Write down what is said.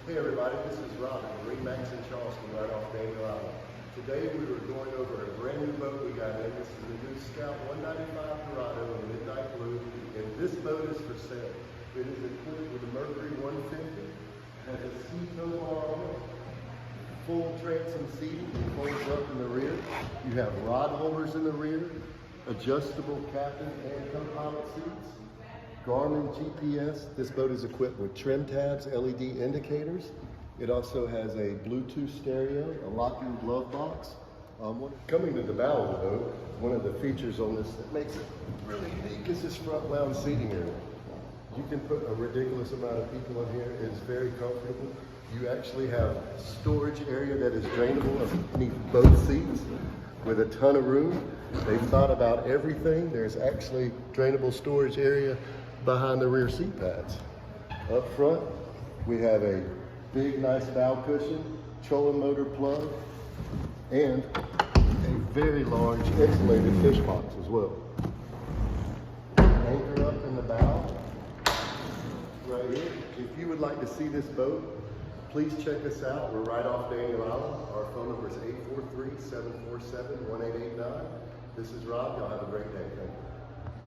Hey everybody, this is Rob at MarineMax in Charleston, right off Daniel Island. Today we were going over a brand new boat we got in. This is the new Scout 195 Dorado in midnight blue, and this boat is for sale. It is equipped with a Mercury 150, has a sea tow bar on it, full transom seating, it folds up in the rear. You have rod holders in the rear, adjustable captain and co-pilot seats. Garmin GPS. This boat is equipped with trim tabs, LED indicators. It also has a Bluetooth stereo, a locking glove box. Coming to the bow of the boat, one of the features on this that makes it really unique is this front lounge seating area. You can put a ridiculous amount of people in here. It is very comfortable. You actually have storage area that is drainable underneath both seats with a ton of room. They've thought about everything. There's actually drainable storage area behind the rear seat pads. Up front, we have a big, nice bow cushion, trolling motor plug, and a very large insulated fish box as well. Anchor up in the bow, right here. If you would like to see this boat, please check us out. We're right off Daniel Island. Our phone number is 843-747-1889. This is Rob. Y'all have a great day. Thank you.